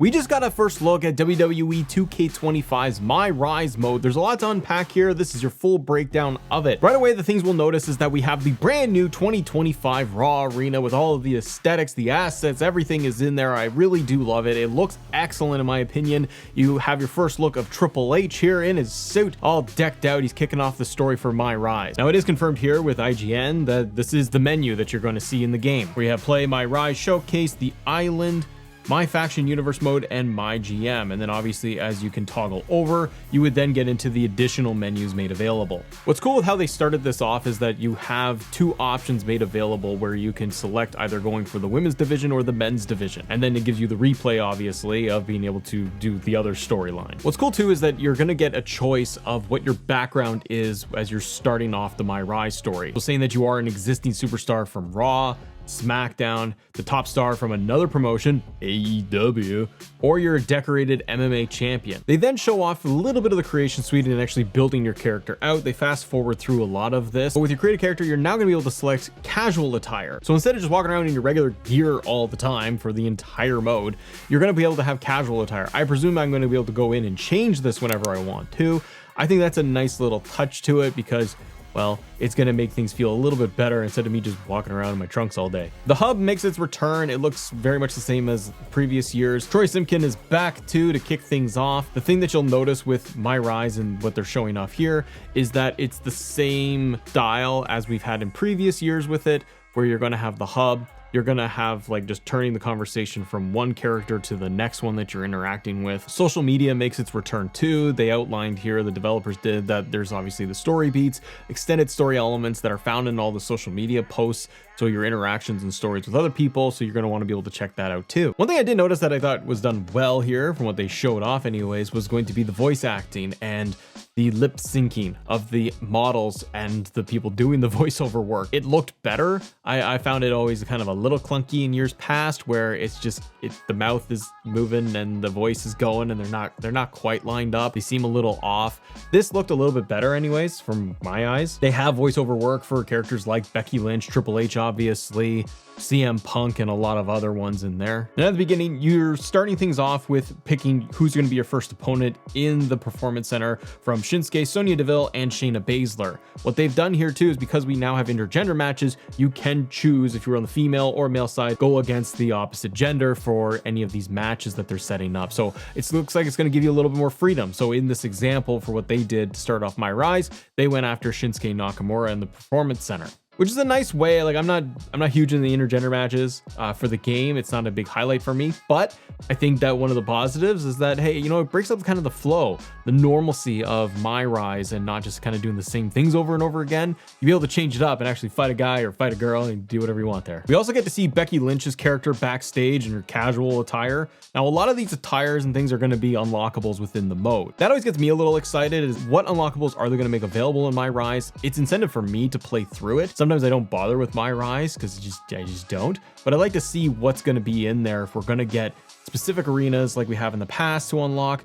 We just got a first look at WWE 2K25's MyRise Mode. There's a lot to unpack here. This is your full breakdown of it. Right away, the things we'll notice is that we have the brand new 2025 Raw Arena with all of the aesthetics, the assets, everything is in there. I really do love it. It looks excellent in my opinion. You have your first look of Triple H here in his suit, all decked out. He's kicking off the story for MyRise. Now it is confirmed here with IGN that this is the menu that you're going to see in the game, where you have Play, MyRise, Showcase, the Island, My Faction Universe Mode, and My GM. And then obviously as you can toggle over, you would then get into the additional menus made available. What's cool with how they started this off is that you have two options made available where you can select either going for the women's division or the men's division. And then it gives you the replay obviously of being able to do the other storyline. What's cool too is that you're going to get a choice of what your background is as you're starting off the MyRise story. So saying that you are an existing superstar from Raw, SmackDown, the top star from another promotion, AEW, or you're a decorated MMA champion. They then show off a little bit of the creation suite and actually building your character out. They fast forward through a lot of this, but with your created character, you're now going to be able to select casual attire. So instead of just walking around in your regular gear all the time for the entire mode, you're going to be able to have casual attire. I presume I'm going to be able to go in and change this whenever I want to. I think that's a nice little touch to it because, well, it's going to make things feel a little bit better instead of me just walking around in my trunks all day. The hub makes its return. It looks very much the same as previous years. Troy Simpkin is back too to kick things off. The thing that you'll notice with MyRise and what they're showing off here is that it's the same style as we've had in previous years with it, where you're going to have the hub. You're going to have like just turning the conversation from one character to the next one that you're interacting with. Social media makes its return too. They outlined here, the developers did, that there's obviously the story beats, extended story elements that are found in all the social media posts. So your interactions and stories with other people. So you're going to want to be able to check that out too. One thing I did notice that I thought was done well here from what they showed off anyways, was going to be the voice acting and the lip syncing of the models and the people doing the voiceover work. It looked better. I found it always kind of a little clunky in years past where it's just the mouth is moving and the voice is going and they're not quite lined up. They seem a little off. This looked a little bit better anyways from my eyes. They have voiceover work for characters like Becky Lynch, Triple H obviously, CM Punk, and a lot of other ones in there. And at the beginning, you're starting things off with picking who's going to be your first opponent in the Performance Center from Shinsuke, Sonya Deville, and Shayna Baszler. What they've done here too is because we now have intergender matches, you can choose if you're on the female or male side, go against the opposite gender for any of these matches that they're setting up. So it looks like it's going to give you a little bit more freedom. So in this example for what they did to start off MyRise, they went after Shinsuke Nakamura in the Performance Center, which is a nice way. Like I'm not huge in the intergender matches for the game. It's not a big highlight for me, but I think that one of the positives is that, hey, you know, it breaks up kind of the flow, the normalcy of MyRise and not just kind of doing the same things over and over again. You'll be able to change it up and actually fight a guy or fight a girl and do whatever you want there. We also get to see Becky Lynch's character backstage in her casual attire. Now, a lot of these attires and things are going to be unlockables within the mode. That always gets me a little excited, is what unlockables are they going to make available in MyRise? It's incentive for me to play through it. Sometimes I don't bother with MyRise because I just don't, but I like to see what's going to be in there if we're going to get specific arenas like we have in the past to unlock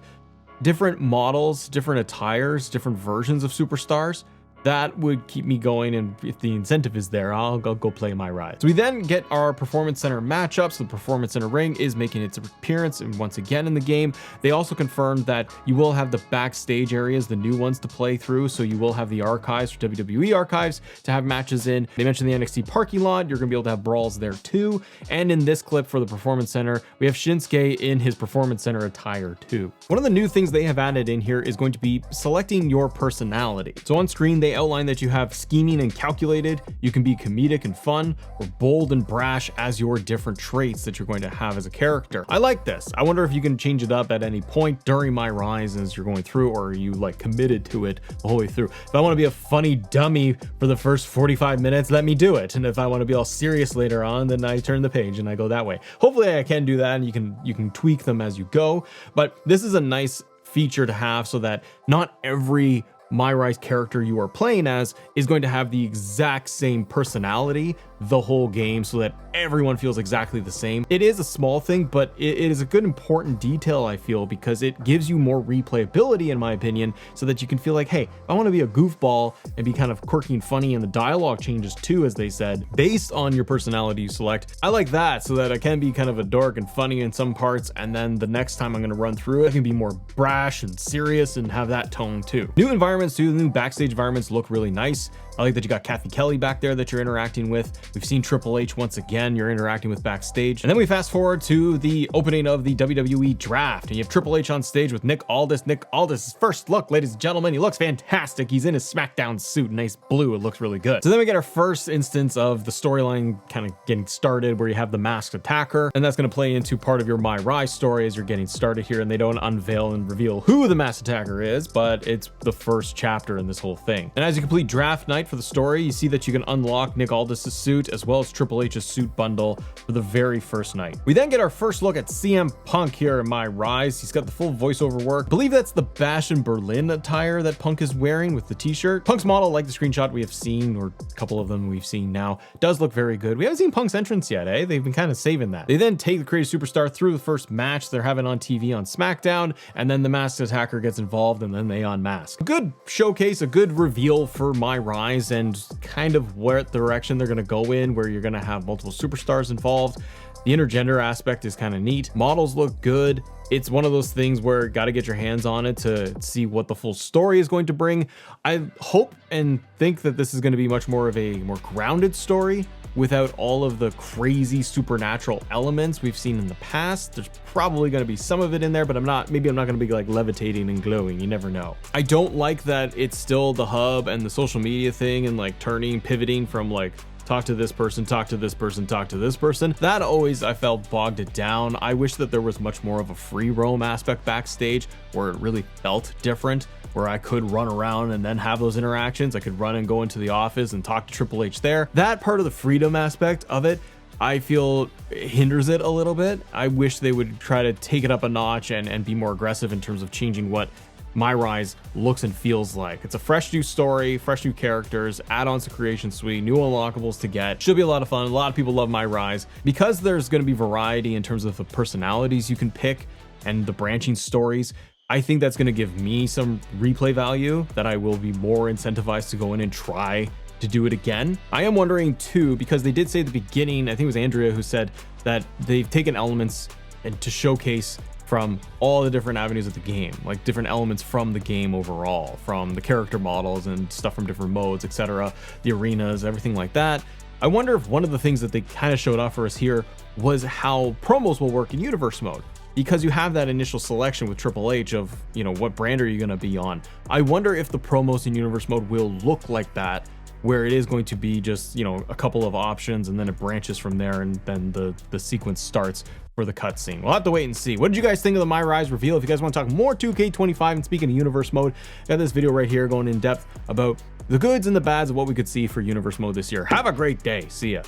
different models, different attires, different versions of superstars. That would keep me going, and if the incentive is there, I'll go play MyRise. So we then get our Performance Center matchups. The Performance Center ring is making its appearance and once again in the game. They also confirmed that you will have the backstage areas, the new ones to play through. So you will have the archives for WWE archives to have matches in. They mentioned the NXT parking lot. You're going to be able to have brawls there too. And in this clip for the Performance Center, we have Shinsuke in his Performance Center attire too. One of the new things they have added in here is going to be selecting your personality. So on screen, they outline that you have scheming and calculated, you can be comedic and fun, or bold and brash as your different traits that you're going to have as a character. I like this. I wonder if you can change it up at any point during MyRise as you're going through, or are you like committed to it the whole way through? If I want to be a funny dummy for the first 45 minutes, let me do it. And if I want to be all serious later on, then I turn the page and I go that way. Hopefully I can do that, and you can tweak them as you go. But this is a nice feature to have so that not every MyRise character you are playing as is going to have the exact same personality the whole game, so that everyone feels exactly the same. It is a small thing, but it is a good important detail, I feel, because it gives you more replayability, in my opinion, so that you can feel like, hey, I want to be a goofball and be kind of quirky and funny, and the dialogue changes too, as they said, based on your personality you select. I like that, so that I can be kind of a dork and funny in some parts, and then the next time I'm going to run through it, I can be more brash and serious and have that tone too. New environments too. The new backstage environments look really nice. I like that you got Kathy Kelly back there that you're interacting with. We've seen Triple H once again, you're interacting with backstage. And then we fast forward to the opening of the WWE draft, and you have Triple H on stage with Nick Aldis. Nick Aldis' first look, ladies and gentlemen. He looks fantastic. He's in his SmackDown suit, nice blue. It looks really good. So then we get our first instance of the storyline kind of getting started, where you have the masked attacker, and that's going to play into part of your MyRise story as you're getting started here. And they don't unveil and reveal who the masked attacker is, but it's the first chapter in this whole thing. And as you complete draft night for the story, you see that you can unlock Nick Aldis' suit as well as Triple H's suit bundle for the very first night. We then get our first look at CM Punk here in MyRise. He's got the full voiceover work. I believe that's the Bash in Berlin attire that Punk is wearing with the t-shirt. Punk's model, like the screenshot we have seen, or a couple of them we've seen now, does look very good. We haven't seen Punk's entrance yet, eh? They've been kind of saving that. They then take the creative superstar through the first match they're having on TV on SmackDown, and then the masked attacker gets involved, and then they unmask. A good showcase, a good reveal for MyRise, and kind of what direction they're going to go in, where you're going to have multiple superstars involved. The intergender aspect is kind of neat. Models look good. It's one of those things where got to get your hands on it to see what the full story is going to bring. I hope and think that this is going to be much more of a more grounded story without all of the crazy supernatural elements we've seen in the past. There's probably going to be some of it in there, but maybe I'm not going to be like levitating and glowing. You never know. I don't like that it's still the hub and the social media thing, and like pivoting from like talk to this person, talk to this person, talk to this person. That always, I felt, bogged it down. I wish that there was much more of a free roam aspect backstage where it really felt different, where I could run around and then have those interactions. I could run and go into the office and talk to Triple H there. That part of the freedom aspect of it, I feel, hinders it a little bit. I wish they would try to take it up a notch and be more aggressive in terms of changing what MyRise looks and feels like. It's a fresh new story, fresh new characters, add-ons to Creation Suite, new unlockables to get. Should be a lot of fun. A lot of people love MyRise because there's going to be variety in terms of the personalities you can pick and the branching stories. I think that's going to give me some replay value that I will be more incentivized to go in and try to do it again. I am wondering too, because they did say at the beginning, I think it was Andrea who said that they've taken elements and to showcase from all the different avenues of the game, like different elements from the game overall, from the character models and stuff from different modes, etc., the arenas, everything like that. I wonder if one of the things that they kind of showed off for us here was how promos will work in universe mode, because you have that initial selection with Triple H of, you know, what brand are you going to be on. I wonder if the promos in universe mode will look like that, where it is going to be just, you know, a couple of options and then it branches from there, and then the sequence starts for the cutscene. We'll have to wait and see. What did you guys think of the MyRise reveal? If you guys want to talk more 2K25, and speaking of universe mode, got this video right here going in depth about the goods and the bads of what we could see for universe mode this year. Have a great day. See ya.